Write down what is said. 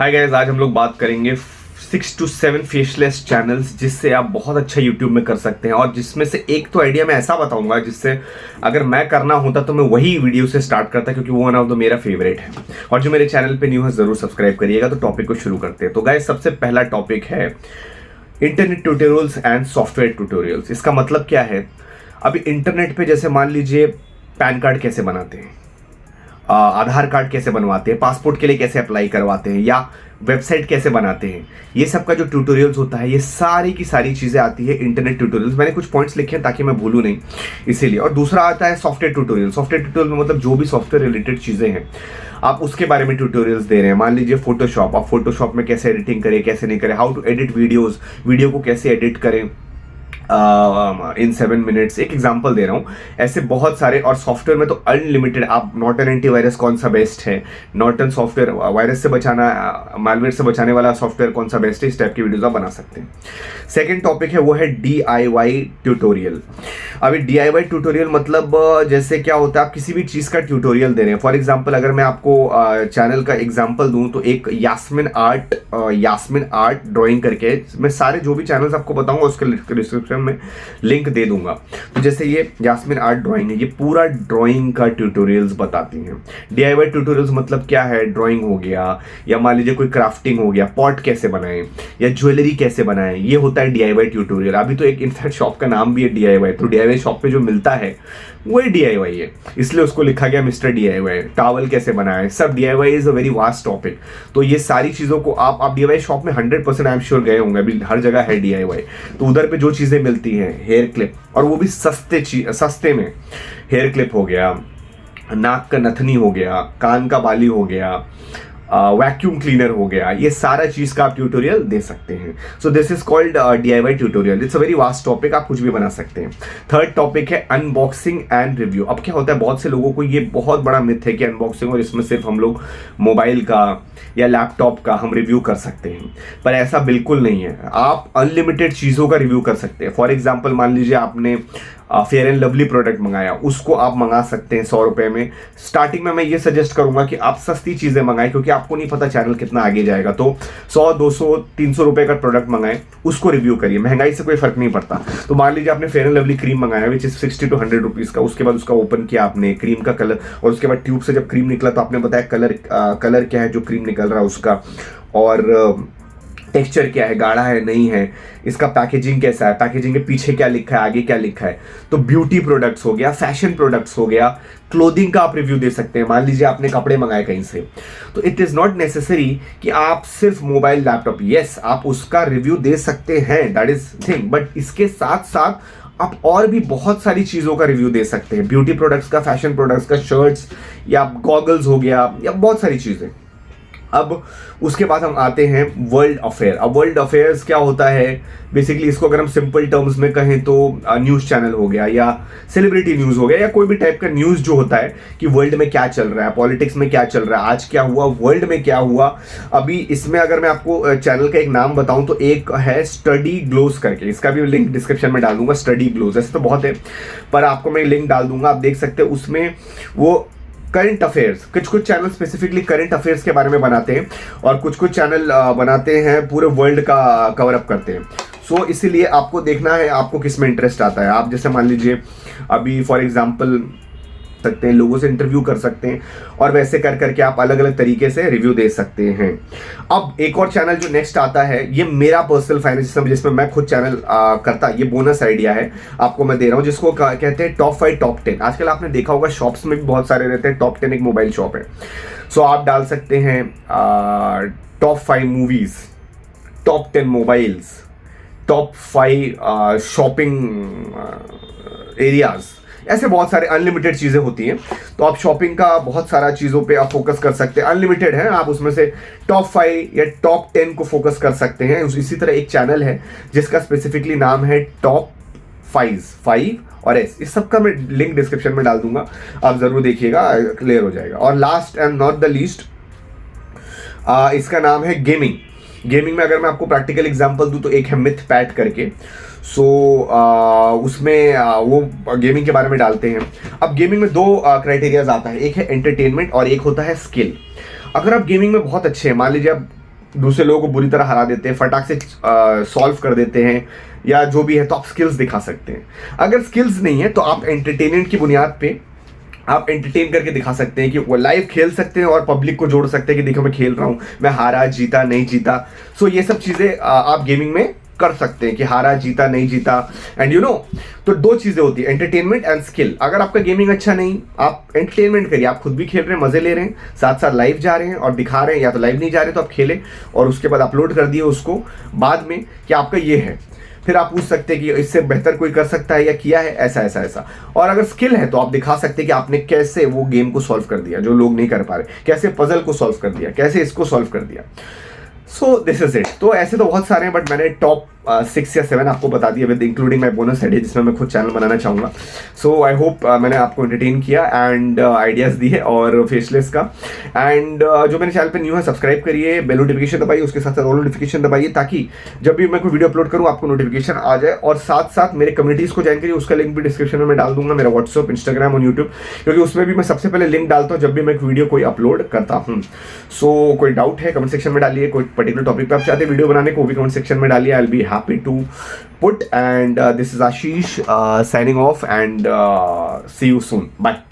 Hi guys, आज हम लोग बात करेंगे 6 to 7 फेसलेस चैनल्स जिससे आप बहुत अच्छा यूट्यूब में कर सकते हैं। और जिसमें से एक तो आइडिया मैं ऐसा बताऊंगा जिससे अगर मैं करना होता तो मैं वही वीडियो से स्टार्ट करता, क्योंकि वो वन ऑफ द मेरा फेवरेट है। और जो मेरे चैनल पे न्यू है जरूर सब्सक्राइब करिएगा। तो टॉपिक को शुरू करते हैं। तो गाइस, सबसे पहला टॉपिक है internet tutorials and software tutorials. इसका मतलब क्या है? अभी इंटरनेट पे जैसे मान लीजिए पैन कार्ड कैसे बनाते हैं, आधार कार्ड कैसे बनवाते हैं, पासपोर्ट के लिए कैसे अप्लाई करवाते हैं, या वेबसाइट कैसे बनाते हैं, ये सब का जो ट्यूटोरियल्स होता है, ये सारी की सारी चीज़ें आती है इंटरनेट ट्यूटोरियल्स। मैंने कुछ पॉइंट्स लिखे हैं ताकि मैं भूलूं नहीं, इसीलिए। और दूसरा आता है सॉफ्टवेयर ट्यूटोरियल। सॉफ्टवेयर ट्यूटोरियल में मतलब जो भी सॉफ्टवेयर रिलेटेड चीज़ें हैं आप उसके बारे में ट्यूटोरियल्स दे रहे हैं। मान लीजिए फोटोशॉप, आप फोटोशॉप में कैसे एडिटिंग करें, कैसे नहीं करें, how to edit videos, video को कैसे एडिट करें इन 7 मिनट्स। एक एग्जांपल दे रहा हूँ, ऐसे बहुत सारे। और सॉफ्टवेयर में तो अनलिमिटेड। आप नॉर्टन एंटीवायरस कौन सा बेस्ट है, नॉर्टन सॉफ्टवेयर वायरस से बचाना, मालवेयर से बचाने वाला सॉफ्टवेयर कौन सा बेस्ट है, इस टाइप की वीडियोस आप बना सकते हैं। सेकंड टॉपिक है वो है DIY ट्यूटोरियल। अभी DIY ट्यूटोरियल मतलब जैसे क्या होता है, आप किसी भी चीज़ का ट्यूटोरियल दे रहे हैं। फॉर एग्जाम्पल अगर मैं आपको चैनल का एग्जाम्पल दूँ तो एक यास्मिन आर्ट ड्राइंग करके, मैं सारे जो भी चैनल्स आपको बताऊंगा उसके डिस्क्रिप्शन में लिंक दे दूंगा। तो जैसे ये यास्मिन आर्ट ड्राइंग है, ये पूरा ड्राइंग का ट्यूटोरियल्स बताती हैं। DIY ट्यूटोरियल्स मतलब क्या है, ड्राइंग हो गया, या मान लीजिए कोई क्राफ्टिंग हो गया, पॉट कैसे बनाएं या ज्वेलरी कैसे बनाएं, ये होता है DIY ट्यूटोरियल। अभी तो एक इनफैक्ट शॉप का नाम भी है DIY। तो DIY शॉप पे जो मिलता है वही DIY है, इसलिए उसको लिखा गया मिस्टर DIY। टावल कैसे बनाएं, सब DIY is a very vast topic. तो ये सारी चीज़ों को आप DIY शॉप में 100% आई एम श्योर गए होंगे, अभी हर जगह है DIY। तो उधर पे जो चीज़ें मिलती हैं, हेयर क्लिप, और वो भी सस्ते में। हेयर क्लिप हो गया, नाक का नथनी हो गया, कान का बाली हो गया, वैक्यूम क्लीनर हो गया, ये सारा चीज़ का आप ट्यूटोरियल दे सकते हैं। So this is called DIY tutorial. It's a very vast topic, आप कुछ भी बना सकते हैं। थर्ड टॉपिक है अनबॉक्सिंग एंड रिव्यू। अब क्या होता है, बहुत से लोगों को ये बहुत बड़ा मिथ है कि अनबॉक्सिंग और इसमें सिर्फ हम लोग मोबाइल का या लैपटॉप का हम रिव्यू कर सकते हैं, पर ऐसा बिल्कुल नहीं है। आप अनलिमिटेड चीज़ों का रिव्यू कर सकते हैं। फॉर एग्जाम्पल मान लीजिए आपने फेयर एंड लवली प्रोडक्ट मंगाया, उसको आप मंगा सकते हैं 100 रुपये में। स्टार्टिंग में मैं ये सजेस्ट करूंगा कि आप सस्ती चीज़ें मंगाएं, क्योंकि आपको नहीं पता चैनल कितना आगे जाएगा। तो 100, 200, 300 रुपये का प्रोडक्ट मंगाएं, उसको रिव्यू करिए। महंगाई से कोई फर्क नहीं पड़ता। तो मान लीजिए आपने फेयर एंड लवली क्रीम मंगाया विच इज 60 to 100 रुपीज़ का। उसके बाद उसका ओपन किया आपने, क्रीम का कलर, और उसके बाद ट्यूब से जब क्रीम निकला तो आपने बताया कलर क्या है जो क्रीम निकल रहा है उसका, और टेक्सचर क्या है, गाढ़ा है नहीं है, इसका पैकेजिंग कैसा है, पैकेजिंग के पीछे क्या लिखा है, आगे क्या लिखा है। तो ब्यूटी प्रोडक्ट्स हो गया, फैशन प्रोडक्ट्स हो गया, क्लोथिंग का आप रिव्यू दे सकते हैं। मान लीजिए आपने कपड़े मंगाए कहीं से, तो इट इज़ नॉट नेसेसरी कि आप सिर्फ मोबाइल लैपटॉप, यस आप उसका रिव्यू दे सकते हैं, दैट इज थिंग, बट इसके साथ साथ आप और भी बहुत सारी चीज़ों का रिव्यू दे सकते हैं। ब्यूटी प्रोडक्ट्स का, फैशन प्रोडक्ट्स का, शर्ट्स या गॉगल्स हो गया, या बहुत सारी चीज़ें। अब उसके बाद हम आते हैं वर्ल्ड अफेयर। अब वर्ल्ड अफेयर्स क्या होता है, बेसिकली इसको अगर हम सिंपल टर्म्स में कहें तो न्यूज़ चैनल हो गया, या सेलिब्रिटी न्यूज़ हो गया, या कोई भी टाइप का न्यूज़ जो होता है कि वर्ल्ड में क्या चल रहा है, पॉलिटिक्स में क्या चल रहा है, आज क्या हुआ, वर्ल्ड में क्या हुआ। अभी इसमें अगर मैं आपको चैनल का एक नाम बताऊं तो एक है स्टडी ग्लोज करके, इसका भी लिंक डिस्क्रिप्शन में डाल दूंगा। स्टडी ग्लोज ऐसे तो बहुत है, पर आपको मैं लिंक डाल दूंगा, आप देख सकते हैं। उसमें वो करंट अफेयर्स, कुछ चैनल स्पेसिफिकली करंट अफेयर्स के बारे में बनाते हैं, और कुछ चैनल बनाते हैं पूरे वर्ल्ड का कवर अप करते हैं। सो इसीलिए आपको देखना है आपको किस में इंटरेस्ट आता है। आप जैसे मान लीजिए अभी फॉर एग्जांपल सकते हैं, लोगों से इंटरव्यू कर सकते हैं, और वैसे कर करके आप अलग अलग तरीके से रिव्यू दे सकते हैं। अब एक और चैनल जो नेक्स्ट आता है, ये मेरा पर्सनल फाइनेंस जिसमें मैं खुद चैनल करता, ये बोनस आइडिया है आपको मैं दे रहा हूँ, जिसको कहते हैं टॉप 5 टॉप 10। आजकल आपने देखा होगा शॉप्स में भी बहुत सारे रहते हैं। टॉप 10 एक मोबाइल शॉप है। सो आप डाल सकते हैं top 5 movies, top 10 mobiles, top 5 shopping areas, ऐसे बहुत सारे अनलिमिटेड चीज़ें होती हैं। तो आप शॉपिंग का बहुत सारा चीज़ों पे आप फोकस कर सकते हैं, अनलिमिटेड है। आप उसमें से टॉप 5 या टॉप 10 को फोकस कर सकते हैं। इसी तरह एक चैनल है जिसका स्पेसिफिकली नाम है टॉप 5 और एस। इस सब का मैं लिंक डिस्क्रिप्शन में डाल दूंगा, आप ज़रूर देखिएगा, क्लियर हो जाएगा। और last and not the least इसका नाम है गेमिंग में अगर मैं आपको प्रैक्टिकल एग्जांपल दूं तो एक है मिथ पैट करके। सो उसमें वो गेमिंग के बारे में डालते हैं। अब गेमिंग में 2 क्राइटेरियाज आता है, एक है एंटरटेनमेंट और एक होता है स्किल। अगर आप गेमिंग में बहुत अच्छे हैं, मान लीजिए आप दूसरे लोगों को बुरी तरह हरा देते हैं, फटाक से सॉल्व कर देते हैं या जो भी है, तो आप स्किल्स दिखा सकते हैं। अगर स्किल्स नहीं है तो आप एंटरटेनमेंट की बुनियाद पे आप एंटरटेन करके दिखा सकते हैं कि वो लाइव खेल सकते हैं और पब्लिक को जोड़ सकते हैं कि देखो मैं खेल रहा हूँ, मैं हारा जीता नहीं जीता। सो ये सब चीज़ें आप गेमिंग में कर सकते हैं कि हारा जीता नहीं जीता। एंड यू नो, तो दो चीज़ें होती है, एंटरटेनमेंट एंड स्किल। अगर आपका गेमिंग अच्छा नहीं, आप एंटरटेनमेंट करिए, आप खुद भी खेल रहे हैं, मजे ले रहे हैं, साथ साथ लाइव जा रहे हैं और दिखा रहे हैं, या तो लाइव नहीं जा रहे तो आप खेलें और उसके बाद अपलोड कर दिए उसको बाद में कि आपका ये है। फिर आप पूछ सकते हैं कि इससे बेहतर कोई कर सकता है या किया है ऐसा ऐसा ऐसा। और अगर स्किल है तो आप दिखा सकते हैं कि आपने कैसे वो गेम को सॉल्व कर दिया जो लोग नहीं कर पा रहे, कैसे पजल को सॉल्व कर दिया, कैसे इसको सॉल्व कर दिया। So this is it. तो ऐसे तो बहुत सारे हैं, बट मैंने टॉप 6 या 7 आपको बता दिया with including my bonus idea, जिसमें मैं खुद चैनल बनाना चाहूँगा। सो आई होप मैंने आपको एंटरटेन किया एंड आइडियाज़ दिए और फेसलेस का। एंड जो मेरे चैनल पे न्यू है, सब्सक्राइब करिए, बेल नोटिफिकेशन दबाइए, उसके साथ साथ ऑल नोटिफिकेशन दबाइए ताकि जब भी मैं कोई वीडियो अपलोड करूँ आपको नोटिफिकेशन आ जाए। और साथ साथ मेरे कम्युनिटीज़ को ज्वाइन करिए, उसका लिंक भी डिस्क्रिप्शन में मैं डाल दूंगा, मेरा व्हाट्सअप, इंस्टाग्राम और यूट्यूब, क्योंकि उसमें भी मैं सबसे पहले लिंक डालता हूँ जब भी मैं एक वीडियो कोई अपलोड करता हूँ। सो कोई डाउट है कमेंट सेक्शन में डालिए, कोई पर्टिकुलर टॉपिक पे आप चाहते हैं वीडियो बनाने को, भी कमेंट सेक्शन में डालिए। I will be happy to put and this is Ashish signing off and see you soon. Bye.